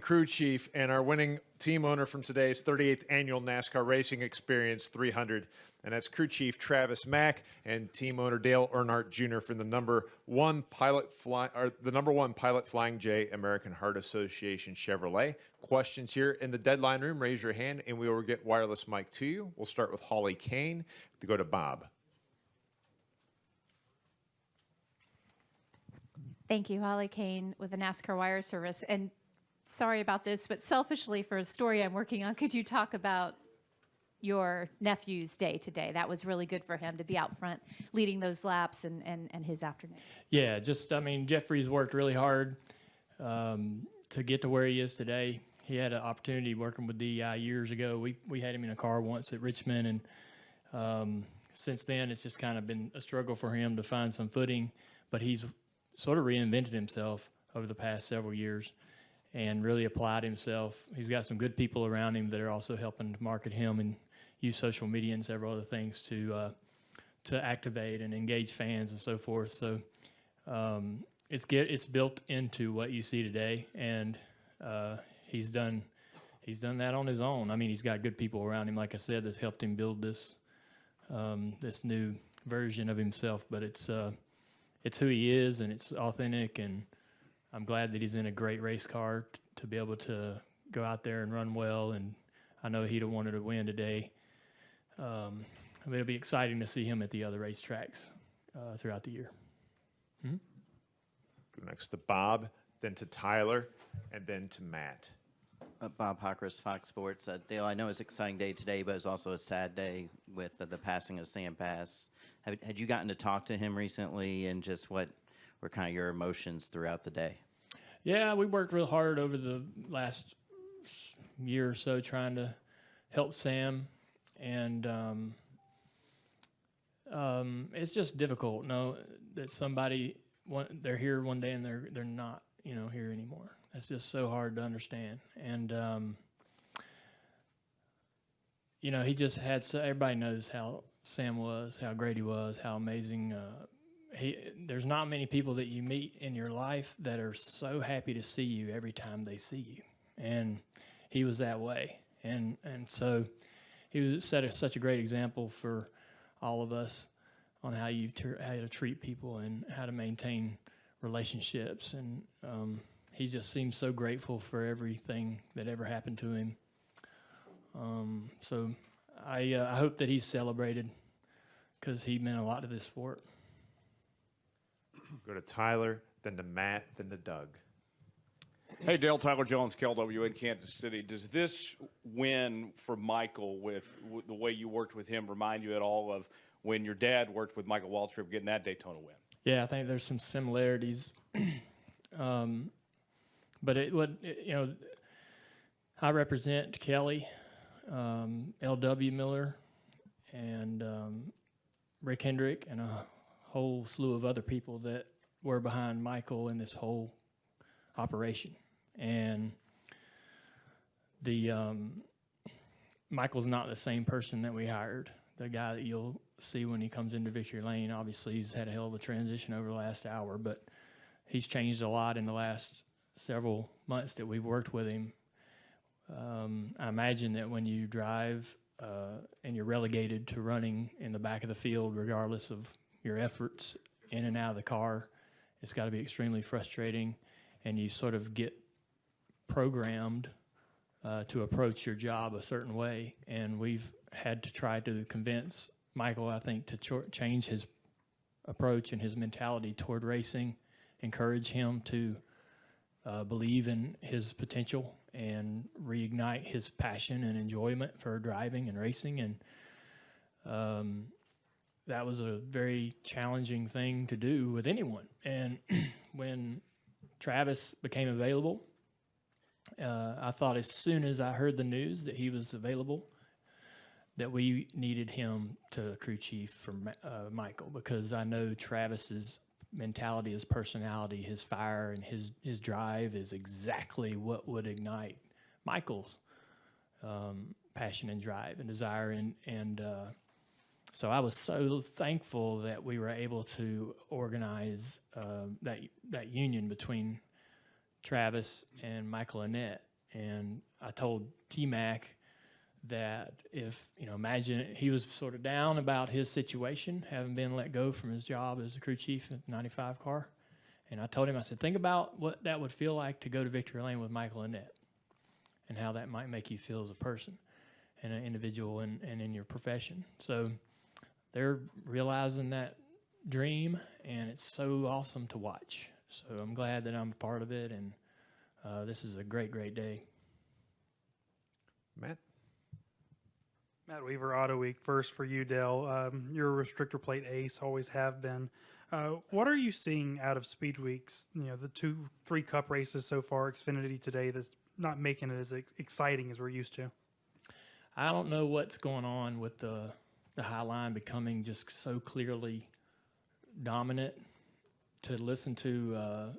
crew chief and our winning team owner from today's 38th annual NASCAR Racing Experience 300. And that's crew chief Travis Mack and team owner Dale Earnhardt Jr. from the number one pilot Flying J American Heart Association Chevrolet. Questions here in the deadline room, raise your hand and we will get wireless mic to you. We'll start with Holly Kane to go to Bob. Thank you, Holly Kane with the NASCAR Wire Service. And sorry about this, but selfishly for a story I'm working on, could you talk about your nephew's day today? That was really good for him to be out front leading those laps and his afternoon. Yeah, I mean, Jeffrey's worked really hard to get to where he is today. He had an opportunity working with DEI years ago. We had him in a car once at Richmond, and since then it's just kind of been a struggle for him to find some footing, but he's sort of reinvented himself over the past several years and really applied himself. He's got some good people around him that are also helping to market him and use social media and several other things to activate and engage fans and so forth. So it's built into what you see today, and he's done that on his own. I mean, he's got good people around him, like I said, that's helped him build this this new version of himself. But it's who he is, and it's authentic, and I'm glad that he's in a great race car to be able to go out there and run well. And I know he'd have wanted to win today. I mean, it'll be exciting to see him at the other racetracks throughout the year. Go next to Bob, then to Tyler, and then to Matt. Bob Hockers, Fox Sports. Dale, I know it's an exciting day today, but it's also a sad day with the passing of Sam Pass. Had you gotten to talk to him recently, and just what were kind of your emotions throughout the day? Yeah, we worked real hard over the last year or so trying to help Sam, and it's just difficult. No, that somebody they're here one day and they're not, here anymore. It's just so hard to understand. And he just had everybody knows how Sam was, how great he was, how amazing. There's not many people that you meet in your life that are so happy to see you every time they see you, and he was that way. And so he set such a great example for all of us on how to treat people and how to maintain relationships. And he just seemed so grateful for everything that ever happened to him. So I hope that he's celebrated, because he meant a lot to this sport. Go to Tyler, then to Matt, then to Doug. Hey, Dale, Tyler Jones, KLW in Kansas City. Does this win for Michael, with the way you worked with him, remind you at all of when your dad worked with Michael Waltrip getting that Daytona win? Yeah, I think there's some similarities. But I represent Kelly, L.W. Miller, and Rick Hendrick, and a whole slew of other people that were behind Michael in this whole operation. And Michael's not the same person that we hired. The guy that you'll see when he comes into Victory Lane, obviously he's had a hell of a transition over the last hour, but he's changed a lot in the last several months that we've worked with him. I imagine that when you drive and you're relegated to running in the back of the field, regardless of your efforts in and out of the car, it's got to be extremely frustrating, and you sort of get programmed to approach your job a certain way. And we've had to try to convince Michael, I think, to change his approach and his mentality toward racing, encourage him to believe in his potential and reignite his passion and enjoyment for driving and racing. And that was a very challenging thing to do with anyone. And when Travis became available, I thought as soon as I heard the news that he was available, that we needed him to crew chief for Michael, because I know Travis's mentality, his personality, his fire, and his drive is exactly what would ignite Michael's passion and drive and desire. And so I was so thankful that we were able to organize that union between Travis and Michael Annett. And I told T-Mac that if, imagine he was sort of down about his situation, having been let go from his job as a crew chief in the 95 car. And I told him, I said, think about what that would feel like to go to victory lane with Michael Annett and how that might make you feel as a person and an individual and in your profession. So they're realizing that dream, and it's so awesome to watch. So I'm glad that I'm a part of it, and this is a great, great day. Matt? Matt Weaver, Auto Week. First for you, Dale. You're a restrictor plate ace, always have been. What are you seeing out of Speed Weeks? The 2-3 Cup races so far, Xfinity today, that's not making it as exciting as we're used to. I don't know what's going on with the high line becoming just so clearly dominant. To listen to,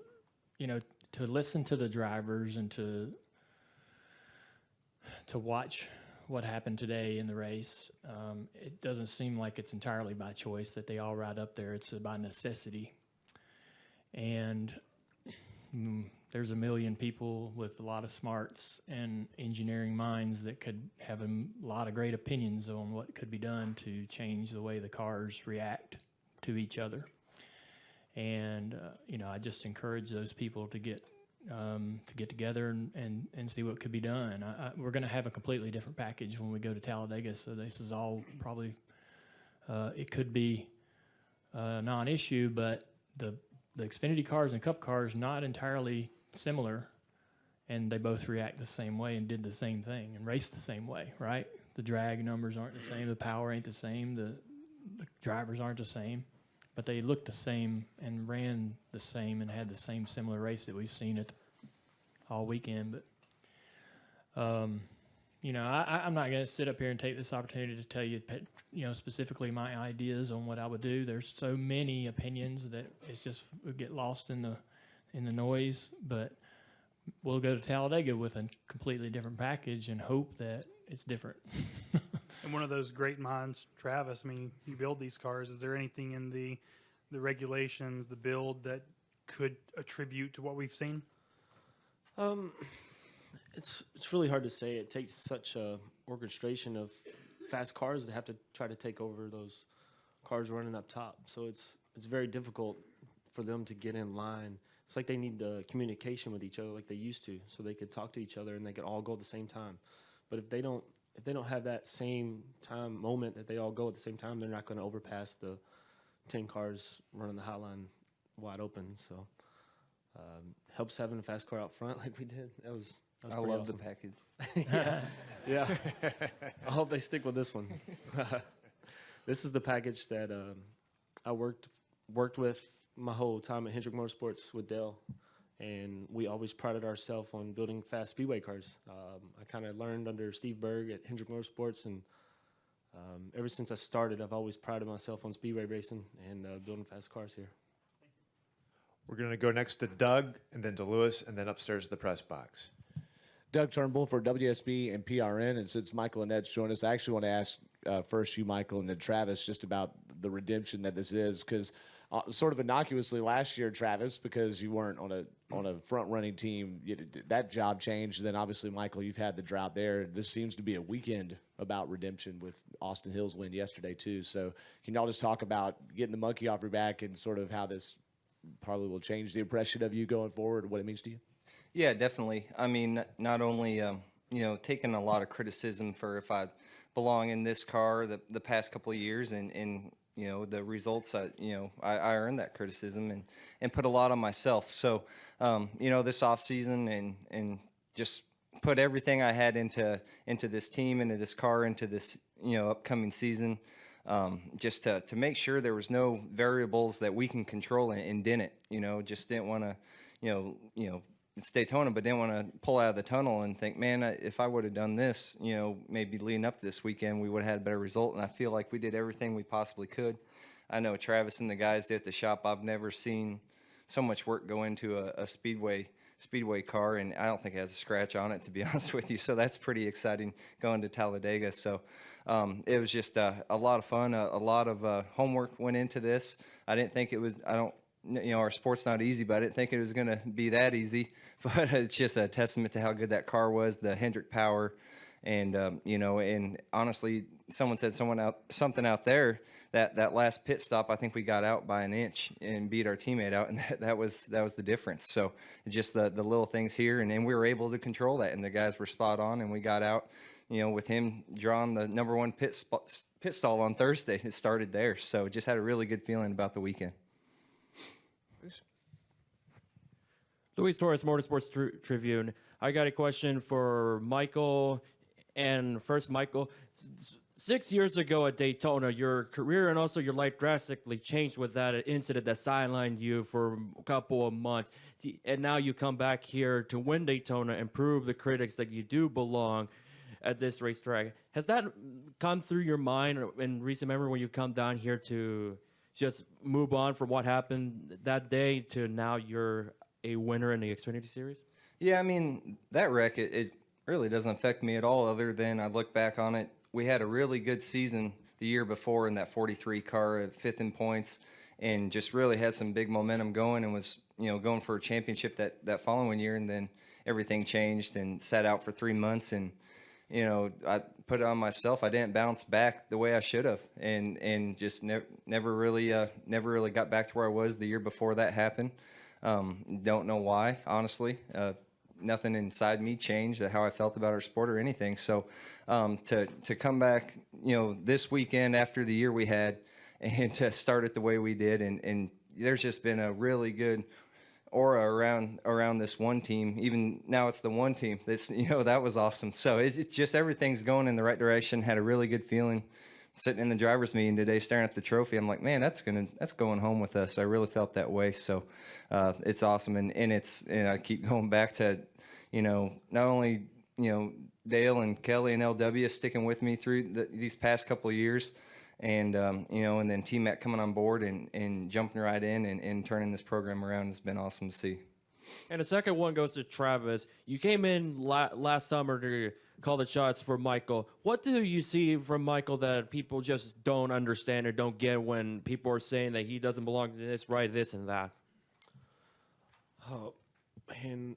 to listen to the drivers and to watch what happened today in the race, it doesn't seem like it's entirely by choice that they all ride up there. It's by necessity. And there's a million people with a lot of smarts and engineering minds that could have a lot of great opinions on what could be done to change the way the cars react to each other. And, I just encourage those people to get together and see what could be done. We're going to have a completely different package when we go to Talladega, so this is all probably, it could be a non-issue, but the Xfinity cars and Cup cars not entirely similar, and they both react the same way and did the same thing and raced the same way, right? The drag numbers aren't the same, the power ain't the same, the drivers aren't the same. But they looked the same and ran the same and had the same similar race that we've seen it all weekend. But, I'm not going to sit up here and take this opportunity to tell you, specifically my ideas on what I would do. There's so many opinions that it's just would get lost in the noise. But we'll go to Talladega with a completely different package and hope that it's different. And one of those great minds, Travis, you build these cars. Is there anything in the regulations, the build, that could attribute to what we've seen? It's really hard to say. It takes such a orchestration of fast cars to have to try to take over those cars running up top. So it's very difficult for them to get in line. It's like they need the communication with each other like they used to, so they could talk to each other and they could all go at the same time. But if they don't have that same time moment that they all go at the same time, they're not going to overpass the 10 cars running the hot line wide open. So helps having a fast car out front like we did. That was I pretty love awesome. the package. Yeah. I hope they stick with this one. This is the package that I worked with my whole time at Hendrick Motorsports with Dale. And we always prided ourselves on building fast speedway cars. I kind of learned under Steve Berg at Hendrick Motorsports, and ever since I started, I've always prided myself on speedway racing and building fast cars here. We're going to go next to Doug, and then to Lewis, and then upstairs to the press box. Doug Turnbull for WSB and PRN, and since Michael Annett's joined us, I actually want to ask first you, Michael, and then Travis, just about the redemption that this is, because sort of innocuously last year, Travis, because you weren't on a front-running team, that job changed. Then obviously, Michael, you've had the drought there. This seems to be a weekend about redemption with Austin Hill's win yesterday too. So can y'all just talk about getting the monkey off your back and sort of how this probably will change the impression of you going forward, what it means to you? Yeah, definitely. Not only taking a lot of criticism for if I belong in this car the past couple of years, and the results, I earned that criticism and put a lot on myself. So, this off season and just put everything I had into this team, into this car, into this, upcoming season, just to make sure there was no variables that we can control and didn't, just didn't want to, it's Daytona, but didn't want to pull out of the tunnel and think, man, if I would have done this, maybe leading up to this weekend, we would have had a better result. And I feel like we did everything we possibly could. I know Travis and the guys did at the shop. I've never seen so much work go into a speedway car, and I don't think it has a scratch on it, to be honest with you. So that's pretty exciting going to Talladega. So it was just a lot of fun. A lot of homework went into this. I didn't think it was. our sport's not easy, but I didn't think it was going to be that easy. But it's just a testament to how good that car was, the Hendrick power. And, and honestly, someone said something out there that last pit stop, I think we got out by an inch and beat our teammate out. And that was the difference. So just the little things here. And we were able to control that. And the guys were spot on, and we got out, with him drawing the number one pit stall on Thursday. It started there. So just had a really good feeling about the weekend. Luis Torres, Motorsports Tribune. I got a question for Michael. And first, Michael, 6 years ago at Daytona, your career and also your life drastically changed with that incident that sidelined you for a couple of months. And now you come back here to win Daytona and prove the critics that you do belong at this racetrack. Has that come through your mind in recent memory when you come down here to just move on from what happened that day to now you're a winner in the Xfinity Series? Yeah, I mean, that wreck, it really doesn't affect me at all, other than I look back on it. We had a really good season the year before in that 43 car at 5th in points, and just really had some big momentum going, and was going for a championship that following year. And then everything changed and sat out for 3 months, and I put it on myself. I didn't bounce back the way I should have, and just never really got back to where I was the year before that happened. Don't know why, honestly. Nothing inside me changed how I felt about our sport or anything. So to come back, this weekend after the year we had, and to start it the way we did, and there's just been a really good aura around this one team. Even now it's the one team. That's that was awesome. So it's just everything's going in the right direction. Had a really good feeling sitting in the driver's meeting today, staring at the trophy. I'm like, man, that's going home with us. I really felt that way. So it's awesome, and I keep going back to not only Dale and Kelly and LW sticking with me through these past couple of years, and and then T-Mac coming on board and jumping right in and turning this program around has been awesome to see. And the second one goes to Travis. You came in last summer to call the shots for Michael. What do you see from Michael that people just don't understand or don't get when people are saying that he doesn't belong to this, right, this, and that? Oh, and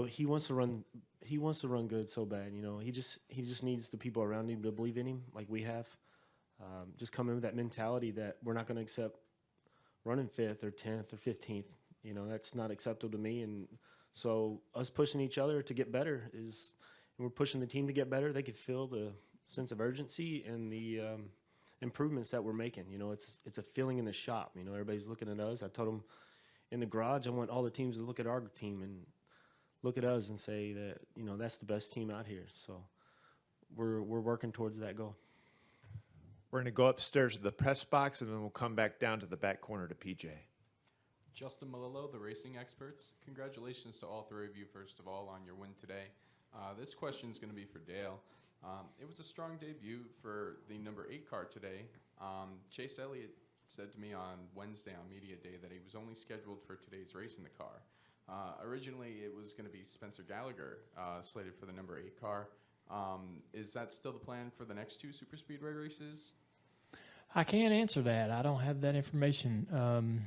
he wants to run. He wants to run good so bad. He just needs the people around him to believe in him, like we have. Just come in with that mentality that we're not going to accept running 5th or 10th or 15th. That's not acceptable to me. And so us pushing each other to get better and we're pushing the team to get better. They can feel the sense of urgency and the improvements that we're making. It's a feeling in the shop. Everybody's looking at us. I told them in the garage, I want all the teams to look at our team and look at us and say that, that's the best team out here. So we're working towards that goal. We're going to go upstairs to the press box, and then we'll come back down to the back corner to PJ. Justin Malillo, the Racing Experts. Congratulations to all three of you, first of all, on your win today. This question is going to be for Dale. It was a strong debut for the number 8 car today. Chase Elliott said to me on Wednesday on Media Day that he was only scheduled for today's race in the car. Originally, it was going to be Spencer Gallagher slated for the number 8 car. Is that still the plan for the next 2 super speedway races? I can't answer that. I don't have that information.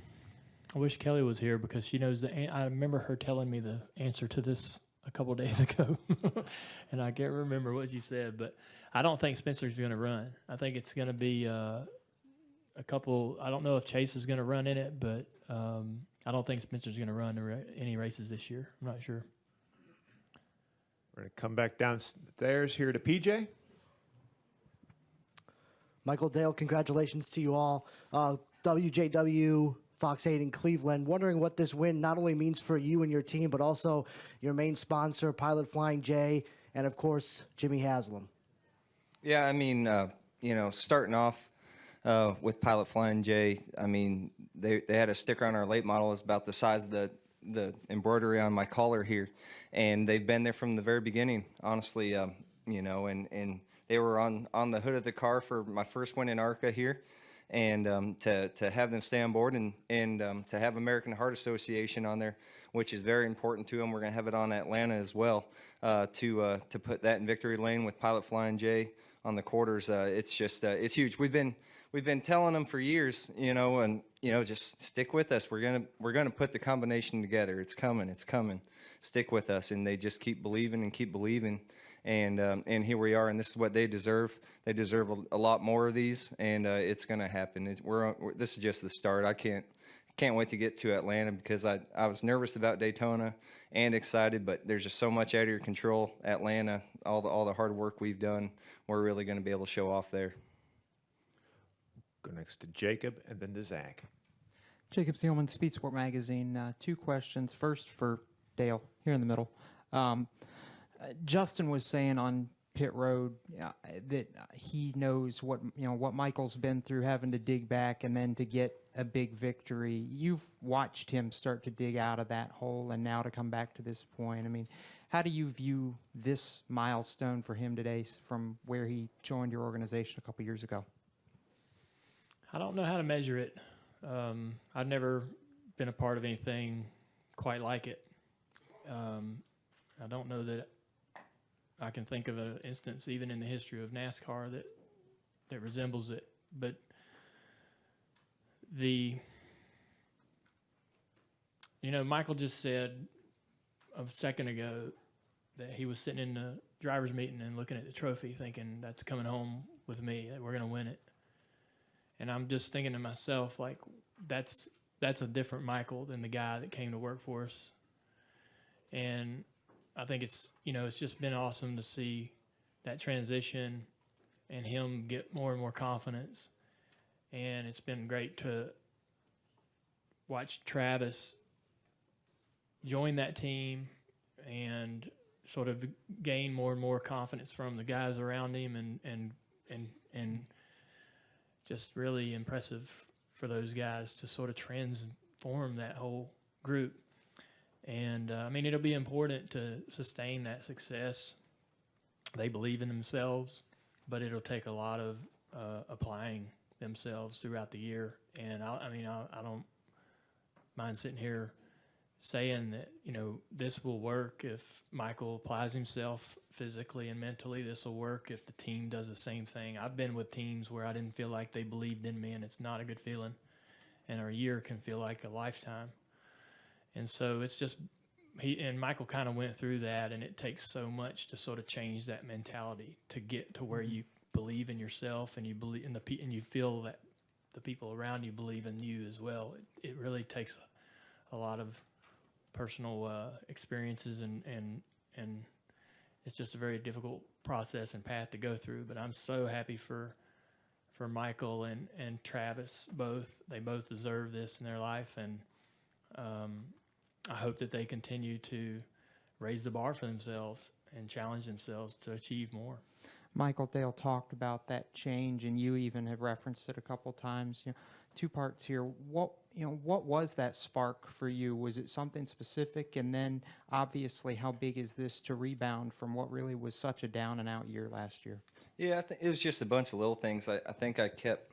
I wish Kelly was here because she knows I remember her telling me the answer to this a couple of days ago, and I can't remember what she said. But I don't think Spencer's going to run. I think it's going to be a couple. I don't know if Chase is going to run in it, but I don't think Spencer's going to run any races this year. I'm not sure. We're going to come back downstairs here to PJ. Michael, Dale, congratulations to you all. WJW, Fox 8 in Cleveland. Wondering what this win not only means for you and your team, but also your main sponsor, Pilot Flying J, and of course, Jimmy Haslam. Yeah, I mean, starting off with Pilot Flying J, I mean, they had a sticker on our late model. It's about the size of the embroidery on my collar here, and they've been there from the very beginning, honestly, and they were on the hood of the car for my first win in ARCA here, and to have them stay on board and to have American Heart Association on there which is very important to him. We're going to have it on Atlanta as well to put that in victory lane with Pilot Flying J on the quarters. It's just it's huge. We've been telling them for years, and just stick with us. We're gonna put the combination together. It's coming. It's coming. Stick with us, and they just keep believing and keep believing. And here we are, and this is what they deserve. They deserve a lot more of these, and it's going to happen. This is just the start. I can't wait to get to Atlanta because I was nervous about Daytona and excited, but there's just so much out of your control. Atlanta, all the hard work we've done, we're really going to be able to show off there. Go next to Jacob and then to Zach. Jacob Seelman, Speed Sport Magazine. 2 questions. First for Dale, here in the middle. Justin was saying on pit road that he knows what Michael's been through, having to dig back and then to get a big victory. You've watched him start to dig out of that hole and now to come back to this point. I mean, how do you view this milestone for him today from where he joined your organization a couple years ago? I don't know how to measure it. I've never been a part of anything quite like it. I don't know that I can think of an instance, even in the history of NASCAR, that resembles it. But Michael just said a second ago that he was sitting in the driver's meeting and looking at the trophy thinking, that's coming home with me, that we're going to win it. And I'm just thinking to myself, like, that's a different Michael than the guy that came to work for us. And I think it's just been awesome to see that transition and him get more and more confidence. And it's been great to watch Travis join that team and sort of gain more and more confidence from the guys around him and just really impressive for those guys to sort of transform that whole group. And, it'll be important to sustain that success. They believe in themselves, but it'll take a lot of applying themselves throughout the year. And, I don't mind sitting here saying that, this will work if Michael applies himself physically and mentally. This will work if the team does the same thing. I've been with teams where I didn't feel like they believed in me, and it's not a good feeling. And a year can feel like a lifetime. And so it's just Michael kind of went through that, and it takes so much to sort of change that mentality to get to where you believe in yourself and you believe in and you feel that the people around you believe in you as well. It really takes a lot of personal experiences and it's just a very difficult process and path to go through. But I'm so happy for Michael and Travis both. They both deserve this in their life, and I hope that they continue to raise the bar for themselves and challenge themselves to achieve more. Michael, Dale talked about that change, and you even have referenced it a couple times. 2 parts here. What was that spark for you? Was it something specific? And then, obviously, how big is this to rebound from what really was such a down and out year last year? Yeah, I think it was just a bunch of little things. I think I kept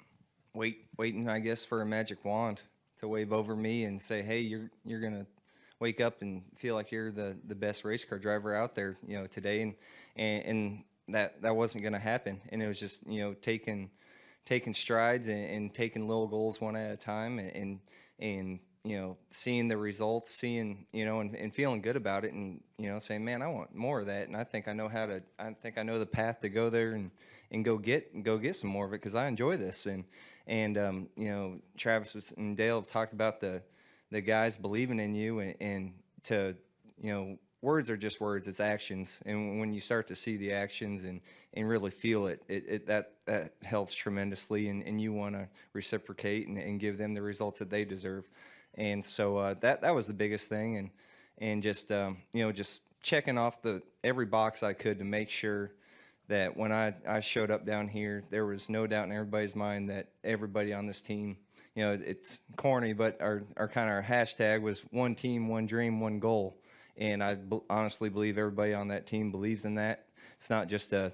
waiting, I guess, for a magic wand to wave over me and say, hey, you're gonna wake up and feel like you're the best race car driver out there, today, and that wasn't gonna happen. And it was just taking strides and taking little goals one at a time, and seeing the results, seeing and feeling good about it, and saying, man, I want more of that, and I think I know the path to go there and go get some more of it, because I enjoy this. And Travis and Dale have talked about the guys believing in you, and to words are just words, it's actions. And when you start to see the actions and really feel it, that helps tremendously, and you want to reciprocate and give them the results that they deserve. And so that was the biggest thing, and just just checking off every box I could to make sure that when I showed up down here, there was no doubt in everybody's mind that everybody on this team, it's corny, but our hashtag was one team, one dream, one goal. And I honestly believe everybody on that team believes in that. It's not just a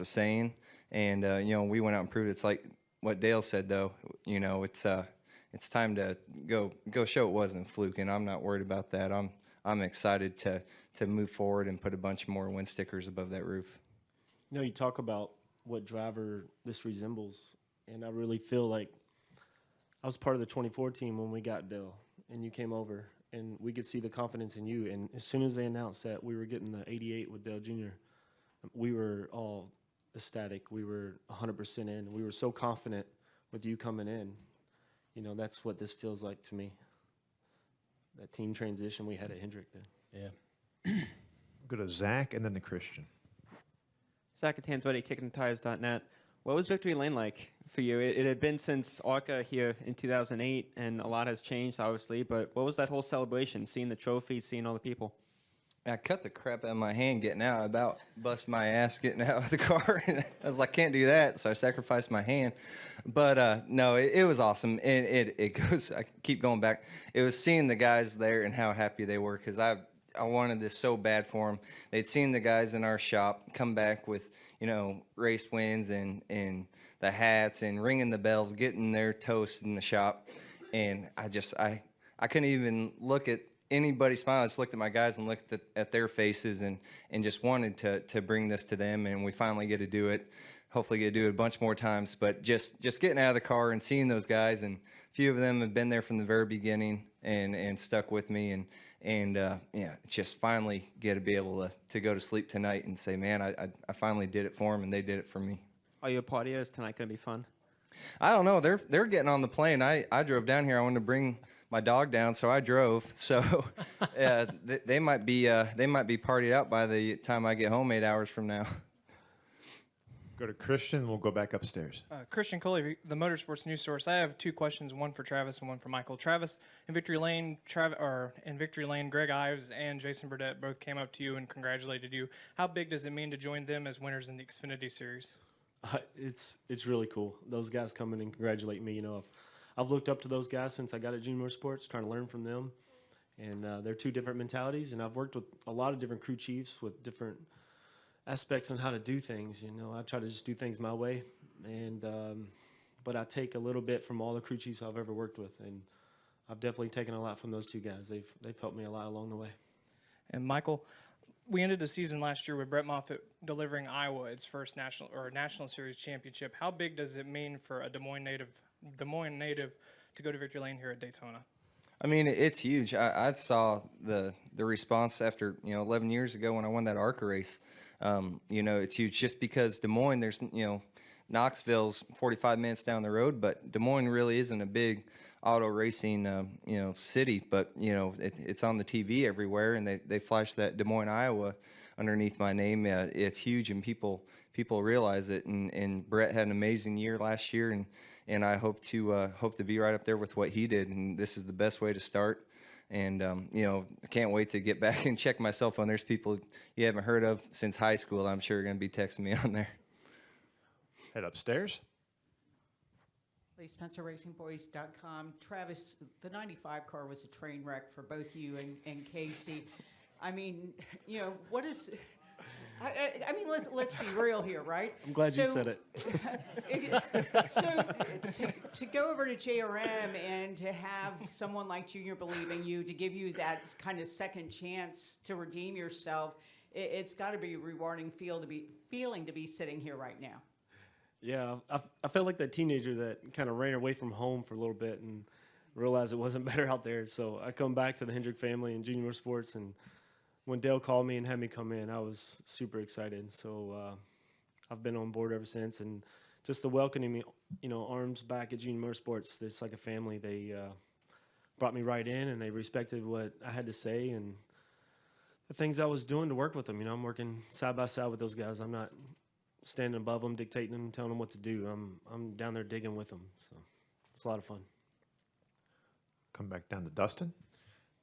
saying. And we went out and proved it. It's like what Dale said, though. It's time to go show it wasn't a fluke, and I'm not worried about that. I'm excited to move forward and put a bunch more win stickers above that roof. You know, you talk about what driver this resembles, and I really feel like I was part of the 24 team when we got Dale, and you came over, and we could see the confidence in you. And as soon as they announced that we were getting the 88 with Dale Jr., we were all ecstatic. We were 100% in. We were so confident with you coming in. You know, that's what this feels like to me. That team transition we had at Hendrick then. Yeah. Go to Zach and then to Christian. Zach at TansWedding, What was Victory Lane like for you? It had been since ARCA here in 2008, and a lot has changed, obviously, but what was that whole celebration, seeing the trophy, seeing all the people? I cut the crap out of my hand getting out. I about bust my ass getting out of the car. I was like, can't do that, so I sacrificed my hand. But no, it was awesome. And it goes, I keep going back. It was seeing the guys there and how happy they were, because I wanted this so bad for them. They'd seen the guys in our shop come back with, you know, race wins and the hats and ringing the bell, getting their toast in the shop. And I couldn't even look at anybody smile. I just looked at my guys and looked at their faces and just wanted to bring this to them. And we finally get to do it. Hopefully get to do it a bunch more times. But just getting out of the car and seeing those guys, and a few of them have been there from the very beginning and stuck with me. And yeah, just finally get to be able to go to sleep tonight and say, man, I finally did it for them, and they did it for me. Are you a partier? Is tonight going to be fun? I don't know. They're getting on the plane. I drove down here. I wanted to bring my dog down, so I drove. So they might be partied out by the time I get home 8 hours from now. Go to Christian, and we'll go back upstairs. Christian Coley, the Motorsports News Source. I have two questions, one for Travis and one for Michael. Travis, in Victory Lane, Greg Ives and Jason Burdett both came up to you and congratulated you. How big does it mean to join them as winners in the Xfinity Series? It's really cool. Those guys come in and congratulate me. You know, I've looked up to those guys since I got at Junior Motorsports, trying to learn from them. And they're two different mentalities. And I've worked with a lot of different crew chiefs with different aspects on how to do things. You know, I try to just do things my way. And but I take a little bit from all the crew chiefs I've ever worked with. And I've definitely taken a lot from those two guys. They've helped me a lot along the way. And Michael, we ended the season last year with Brett Moffitt delivering Iowa its first national series championship. How big does it mean for a Des Moines native to go to Victory Lane here at Daytona? I mean, it's huge. I saw the response after 11 years ago when I won that ARCA race. It's huge just because Des Moines. There's Knoxville's 45 minutes down the road, but Des Moines really isn't a big auto racing city, but it's on the TV everywhere, and they flash that Des Moines, Iowa underneath my name. It's huge, and people realize it. And Brett had an amazing year last year, and I hope to be right up there with what he did. And this is the best way to start. And I can't wait to get back and check my cell phone. There's people you haven't heard of since high school, I'm sure, are going to be texting me on there. Head upstairs. SpencerRacingBoys.com. Travis, the 95 car was a train wreck for both you and Casey. I mean, what is... I mean, let's be real here, right? I'm glad you said it. So to go over to JRM and to have someone like Junior believe in you, to give you that kind of second chance to redeem yourself, it's got to be a rewarding feeling to be sitting here right now. Yeah, I felt like that teenager that kind of ran away from home for a little bit and realized it wasn't better out there. So I come back to the Hendrick family and Junior Sports, and when Dale called me and had me come in, I was super excited. So I've been on board ever since, and just the welcoming me, arms back at Junior Motorsports. It's like a family. They brought me right in, and they respected what I had to say and the things I was doing to work with them. I'm working side by side with those guys. I'm not standing above them, dictating them, telling them what to do. I'm down there digging with them. So it's a lot of fun. Come back down to Dustin.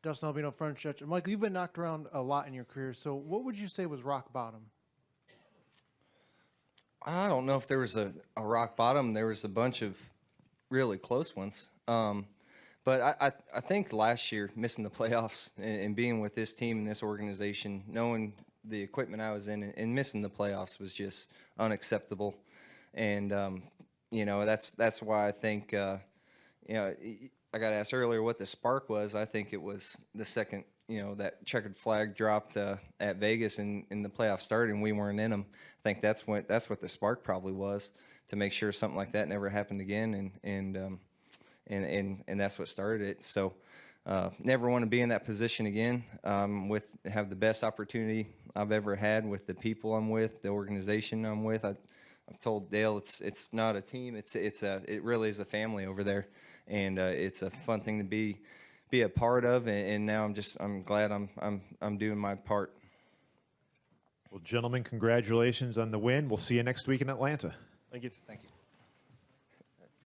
Dustin Albino, front stretch. Michael, you've been knocked around a lot in your career. So what would you say was rock bottom? I don't know if there was a rock bottom. There was a bunch of really close ones. But I think last year, missing the playoffs and being with this team and this organization, knowing the equipment I was in and missing the playoffs was just unacceptable. And, that's why I think, I got asked earlier what the spark was. I think it was the second that checkered flag dropped at Vegas and the playoffs started and we weren't in them. I think that's what the spark probably was, to make sure something like that never happened again, and that's what started it. So never want to be in that position again. Have the best opportunity I've ever had with the people I'm with, the organization I'm with. I've told Dale it's not a team. It really is a family over there, and it's a fun thing to be a part of. And now I'm glad I'm doing my part. Well, gentlemen, congratulations on the win. We'll see you next week in Atlanta. Thank you. Thank you.